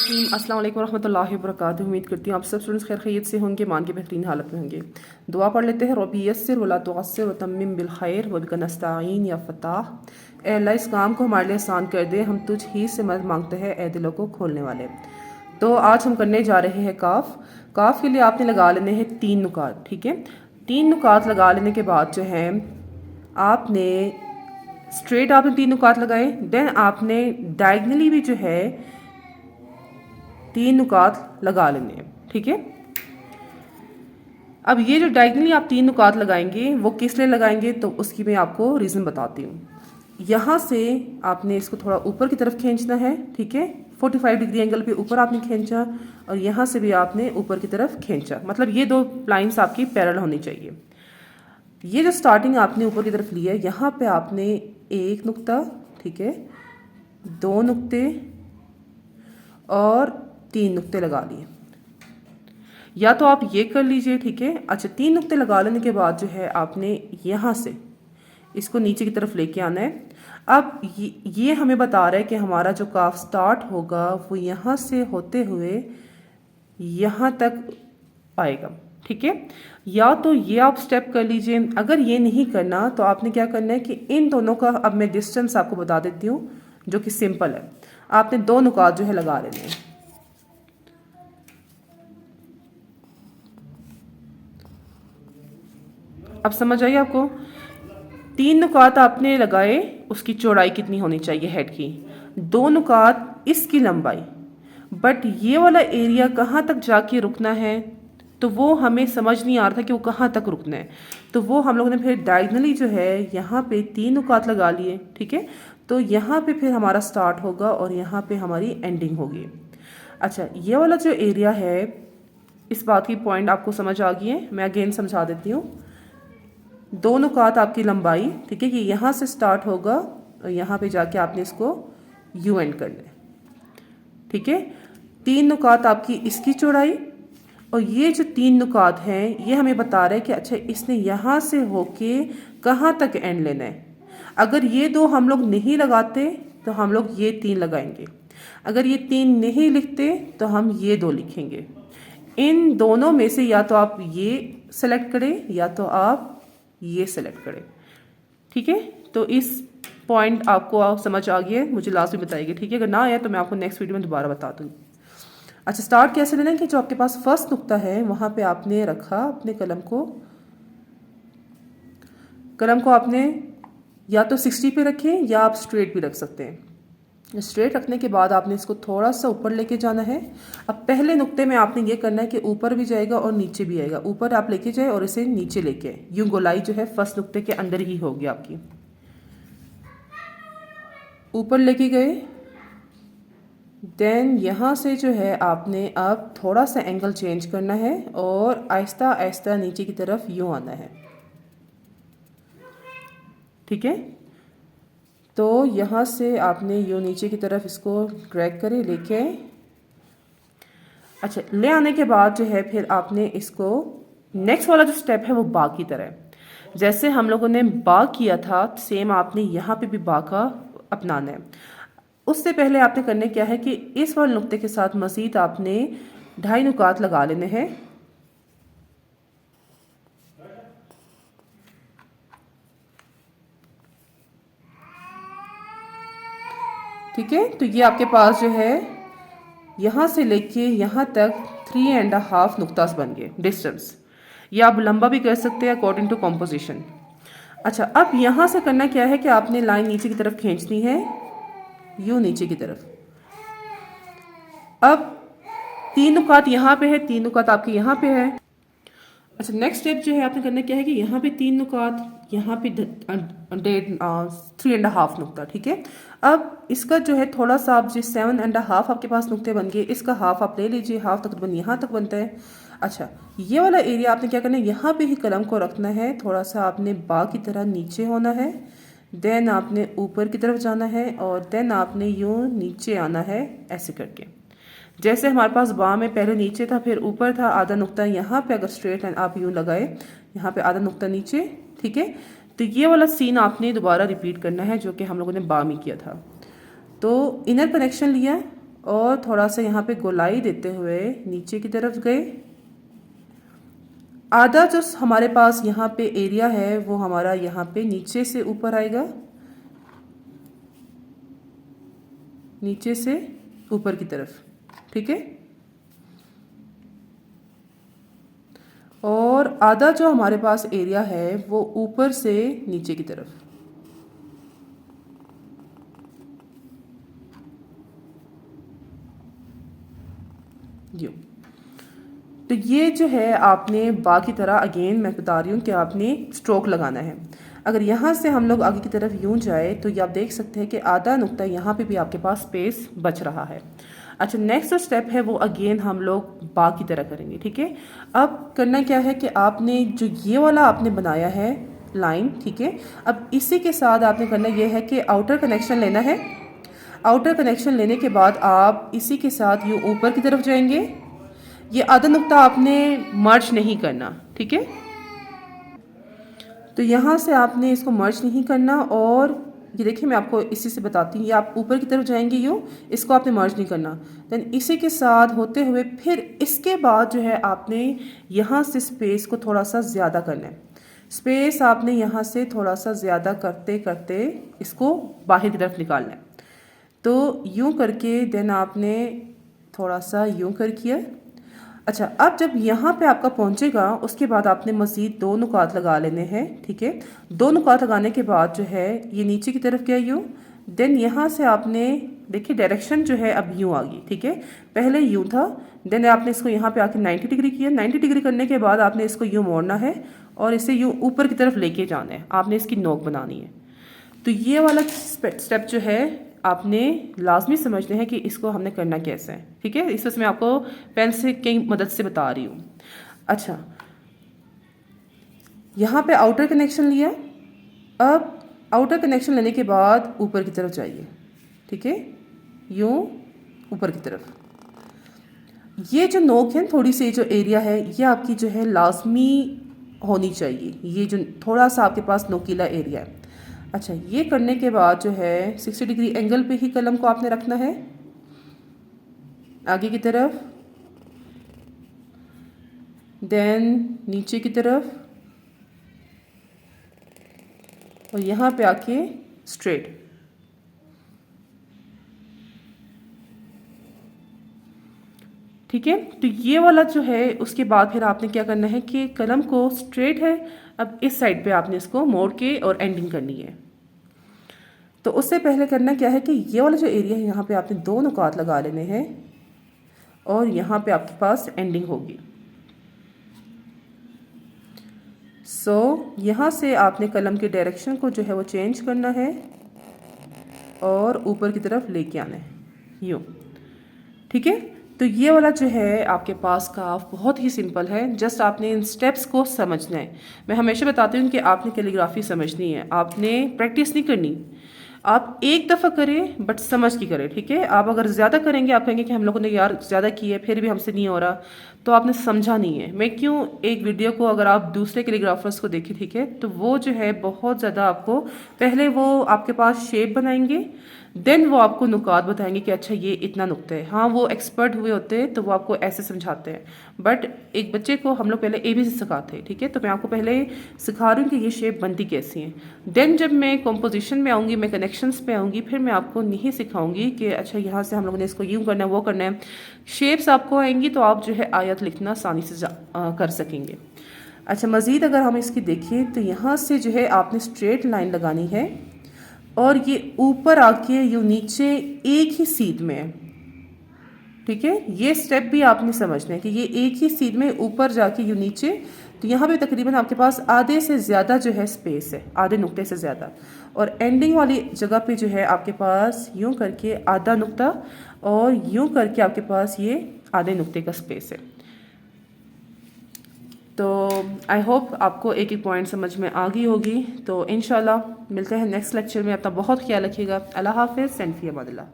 रहीम अस्सलाम वालेकुम रहमतुल्लाहि व बरकातुहू। उम्मीद करती हूँ आप सब स्टूडेंट्स खैर खैरियत से होंगे, मान के बेहतरीन हालत में होंगे। दुआ पढ़ लेते हैं। रब्बी यस्सिर वला तुअस्सिर वतम्मिम बिल खैर व बिका नस्तईन या फताह। ए अल्लाह, इस काम को हमारे लिए आसान कर दे, हम तुझ ही से मदद मांगते हैं ए दिलों को खोलने वाले। तो आज हम करने जा रहे हैं काफ। काफ के लिए आपने लगा लेने हैं 3 नुकात। ठीक है, 3 नुकात लगा लेने के बाद जो है आपने स्ट्रेट आपने 3 नुकात लगाए, देन आपने डायगनली भी जो है 3 नुकात लगा लेने हैं। ठीक है, अब ये जो डायगनली आप 3 नुकात लगाएंगे वो किस लिए लगाएंगे तो उसकी मैं आपको रीज़न बताती हूँ। यहाँ से आपने इसको थोड़ा ऊपर की तरफ खींचना है। ठीक है, 45 डिग्री एंगल पे ऊपर आपने खींचा और यहाँ से भी आपने ऊपर की तरफ खींचा, मतलब ये 2 लाइंस आपकी पैरेलल होनी चाहिए। ये जो स्टार्टिंग आपने ऊपर की तरफ लिया है, यहाँ पे आपने 1 नुक्ता, ठीक है, 2 नुक्ते और 3 नुक्ते लगा लिए। या तो आप ये कर लीजिए। ठीक है, अच्छा, 3 नुक्ते लगा लेने के बाद जो है आपने यहाँ से इसको नीचे की तरफ लेके आना है। अब ये हमें बता रहा है कि हमारा जो काफ स्टार्ट होगा वो यहाँ से होते हुए यहाँ तक आएगा। ठीक है, या तो ये आप स्टेप कर लीजिए। अगर ये नहीं करना तो आपने क्या करना है कि इन दोनों का अब मैं डिस्टेंस आपको बता देती हूँ जो कि सिंपल है। आपने 2 नुकात जो है लगा लेने हैं। अब समझ आई आपको? 3 नुकात आपने लगाए, उसकी चौड़ाई कितनी होनी चाहिए हेड की, 2 नुकात इसकी लंबाई। बट ये वाला एरिया कहाँ तक जाके रुकना है तो वो हमें समझ नहीं आ रहा था कि वो कहाँ तक रुकना है। तो वो हम लोगों ने फिर डायगनली जो है यहाँ पे 3 नुकात लगा लिए। ठीक है, तो यहाँ पे फिर हमारा स्टार्ट होगा और यहाँ पे हमारी एंडिंग होगी। अच्छा, ये वाला जो एरिया है, इस बात की पॉइंट आपको समझ आ गई है, मैं अगेन समझा देती हूँ। 2 नुकात आपकी लंबाई, ठीक है, ये यहाँ से स्टार्ट होगा और यहाँ पे जाके आपने इसको यू एंड करना है। ठीक है, 3 नुकात आपकी इसकी चौड़ाई और ये जो 3 नुकात हैं ये हमें बता रहे हैं कि अच्छा इसने यहाँ से होके कहाँ तक एंड लेना है। अगर ये 2 हम लोग नहीं लगाते तो हम लोग ये 3 लगाएंगे, अगर ये 3 नहीं लिखते तो हम ये 2 लिखेंगे। इन दोनों में से या तो आप ये सेलेक्ट करें या तो आप ये सेलेक्ट करें। ठीक है, तो इस पॉइंट आपको आप समझ आ गया है, मुझे लास्ट में बताइएगा। ठीक है, अगर ना आया तो मैं आपको नेक्स्ट वीडियो में दोबारा बता दूँगी। अच्छा, स्टार्ट कैसे लेना है कि जो आपके पास फर्स्ट नुक्ता है वहाँ पे आपने रखा अपने कलम को आपने या तो 60 पे रखें या आप स्ट्रेट भी रख सकते हैं। स्ट्रेट रखने के बाद आपने इसको थोड़ा सा ऊपर लेके जाना है। अब पहले नुक्ते में आपने ये करना है कि ऊपर भी जाएगा और नीचे भी आएगा। ऊपर आप लेके जाए और इसे नीचे लेके आए, यूं गोलाई जो है फर्स्ट नुक्ते के अंदर ही होगी आपकी। ऊपर लेके गए, देन यहाँ से जो है आपने अब थोड़ा सा एंगल चेंज करना है और आहिस्ता आहिस्ता नीचे की तरफ यूँ आना है। ठीक है, तो यहाँ से आपने यूँ नीचे की तरफ इसको ड्रैग करे लेके। अच्छा, ले आने के बाद जो है फिर आपने इसको नेक्स्ट वाला जो स्टेप है वो बा की तरह, जैसे हम लोगों ने बा किया था सेम आपने यहाँ पे भी बा का अपनाना है। उससे पहले आपने करने क्या है कि इस वाले नुक्ते के साथ मज़ीद आपने 2.5 नुकात लगा लेने हैं। ठीक है, तो ये आपके पास जो है यहाँ से लेके यहाँ तक 3.5 नुक्तास बन गए डिस्टेंस। ये आप लंबा भी कर सकते हैं अकॉर्डिंग टू कॉम्पोजिशन। अच्छा, अब यहाँ से करना क्या है कि आपने लाइन नीचे की तरफ खींचनी है, यूँ नीचे की तरफ। अब 3 नुकात यहाँ पे है, 3 नुकात आपके यहाँ पे है। अच्छा, नेक्स्ट स्टेप जो है आपने करना क्या है कि यहाँ पे 3 नुकात, यहाँ पे 3.5 नुक्ता। ठीक है, अब इसका जो है थोड़ा सा आप जो 7.5 आपके पास नुक्ते बन गए, इसका हाफ आप ले लीजिए, हाफ तकरीबन यहाँ तक बनता है। अच्छा, ये वाला एरिया आपने क्या करना है, यहाँ पे ही कलम को रखना है, थोड़ा सा आपने बा की तरह नीचे होना है, देन आपने ऊपर की तरफ जाना है और देन आपने यूँ नीचे आना है ऐसे करके। जैसे हमारे पास बा में पहले नीचे था फिर ऊपर था, आधा नुक्ता यहाँ पे अगर स्ट्रेट लाइन आप यूँ लगाए, यहाँ पे आधा नुक्ता नीचे। ठीक है, तो ये वाला सीन आपने दोबारा रिपीट करना है जो कि हम लोगों ने बा में किया था। तो इनर कनेक्शन लिया और थोड़ा सा यहाँ पे गोलाई देते हुए नीचे की तरफ गए। आधा जो हमारे पास यहाँ पे एरिया है वो हमारा यहाँ पे नीचे से ऊपर आएगा, नीचे से ऊपर की तरफ, ठीक है। और आधा जो हमारे पास एरिया है वो ऊपर से नीचे की तरफ। यूँ। तो ये जो है आपने बा की तरह, अगेन मैं बता रही हूँ कि आपने स्ट्रोक लगाना है। अगर यहाँ से हम लोग आगे की तरफ यूँ जाए तो ये आप देख सकते हैं कि आधा नुक्ता यहाँ पे भी आपके पास स्पेस बच रहा है। अच्छा, नेक्स्ट जो स्टेप है वो अगेन हम लोग बा की तरह करेंगे, ठीक है। अब करना क्या है कि आपने जो ये वाला आपने बनाया है लाइन, ठीक है, अब इसी के साथ आपने करना ये है कि आउटर कनेक्शन लेना है। आउटर कनेक्शन लेने के बाद आप इसी के साथ यूँ ऊपर की तरफ जाएंगे। ये आधा नुक्ता आपने मर्ज नहीं करना, ठीक है। तो यहाँ से आपने इसको मर्ज नहीं करना, और ये देखिए मैं आपको इसी से बताती हूँ। ये आप ऊपर की तरफ जाएंगे यूँ, इसको आपने मर्ज नहीं करना। देन इसी के साथ होते हुए फिर इसके बाद जो है आपने यहाँ से स्पेस को थोड़ा सा ज़्यादा करना है। स्पेस आपने यहाँ से थोड़ा सा ज़्यादा करते करते इसको बाहर की तरफ निकालना है। तो यूँ करके देन आपने थोड़ा सा यूँ कर किया। अच्छा, अब जब यहाँ पे आपका पहुँचेगा उसके बाद आपने मज़ीद 2 नुकात लगा लेने हैं, ठीक है। 2 नुकात लगाने के बाद जो है ये नीचे की तरफ गया यूँ। देन यहाँ से आपने देखिए डायरेक्शन जो है अब यूँ आ गई, ठीक है। पहले यूँ था, देन आपने इसको यहाँ पे आके 90 डिग्री किया। 90 डिग्री करने के बाद आपने इसको यूँ मोड़ना है और इसे यूँ ऊपर की तरफ लेके जाना है। आपने इसकी नोक बनानी है। तो ये वाला स्टेप जो है आपने लाजमी समझना है कि इसको हमने करना कैसे है, ठीक है। इस वजह मैं आपको पेन से की मदद से बता रही हूँ। अच्छा, यहाँ पे आउटर कनेक्शन लिया। अब आउटर कनेक्शन लेने के बाद ऊपर की तरफ जाइए, ठीक है, यूँ ऊपर की तरफ। ये जो नोक है, थोड़ी सी जो एरिया है, ये आपकी जो है लाजमी होनी चाहिए। ये जो थोड़ा सा आपके पास नोकीला एरिया है। अच्छा, ये करने के बाद जो है 60 डिग्री एंगल पे ही कलम को आपने रखना है आगे की तरफ, देन नीचे की तरफ, और यहाँ पे आके स्ट्रेट। ठीक है। तो ये वाला जो है उसके बाद फिर आपने क्या करना है कि कलम को स्ट्रेट है, अब इस साइड पे आपने इसको मोड़ के और एंडिंग करनी है। तो उससे पहले करना क्या है कि ये वाला जो एरिया है यहाँ पे आपने 2 नुकात लगा लेने हैं और यहाँ पे आपके पास एंडिंग होगी। सो यहाँ से आपने कलम के डायरेक्शन को जो है वो चेंज करना है और ऊपर की तरफ लेके आना है यूँ, ठीक है। तो ये वाला जो है आपके पास काफ बहुत ही सिंपल है, जस्ट आपने इन स्टेप्स को समझना है। मैं हमेशा बताती हूँ कि आपने कैलीग्राफी समझनी है, आपने प्रैक्टिस नहीं करनी। आप एक दफ़ा करें बट समझ के करें, ठीक है। आप अगर ज़्यादा करेंगे आप कहेंगे कि हम लोगों ने यार ज़्यादा की है फिर भी हमसे नहीं हो रहा, तो आपने समझा नहीं है। मैं क्यों एक वीडियो को अगर आप दूसरे कैलीग्राफर्स को देखें, ठीक है, तो वो जो है बहुत ज़्यादा आपको पहले वो आपके पास शेप बनाएंगे, देन वो आपको नुकात बताएंगे कि अच्छा ये इतना नुक्ता है। हाँ, वो एक्सपर्ट हुए होते हैं तो वो आपको ऐसे समझाते हैं, बट एक बच्चे को हम लोग पहले ABC सिखाते हैं, ठीक है। तो मैं आपको पहले सिखा रही हूँ कि ये शेप बनती कैसी है। देन जब मैं कॉम्पोजिशन में आऊँगी, मैं कनेक्शंस पे आऊँगी, फिर मैं आपको नहीं सिखाऊंगी कि अच्छा यहाँ से हम लोगों ने इसको यूँ करना है वो करना है। शेप्स आपको आएंगी तो आप जो है आयत लिखना आसानी से कर सकेंगे। अच्छा, मज़ीद अगर हम इसकी देखें तो यहाँ से जो है आपने स्ट्रेट लाइन लगानी है और ये ऊपर आके यूँ नीचे एक ही सीध में है, ठीक है। ये स्टेप भी आपने समझना है कि ये एक ही सीध में ऊपर जाके यूँ नीचे। तो यहाँ पे तकरीबन आपके पास आधे से ज़्यादा जो है स्पेस है, आधे नुक्ते से ज़्यादा, और एंडिंग वाली जगह पे जो है आपके पास यूँ करके आधा नुक्ता और यूँ करके आपके पास ये आधे नुक्ते का स्पेस है। तो आई होप आपको एक एक पॉइंट समझ में आ गई होगी। तो इंशाल्लाह मिलते हैं नेक्स्ट लेक्चर में। अपना बहुत ख्याल रखिएगा। अल्लाह हाफिज़। फी अमानिल्लाह।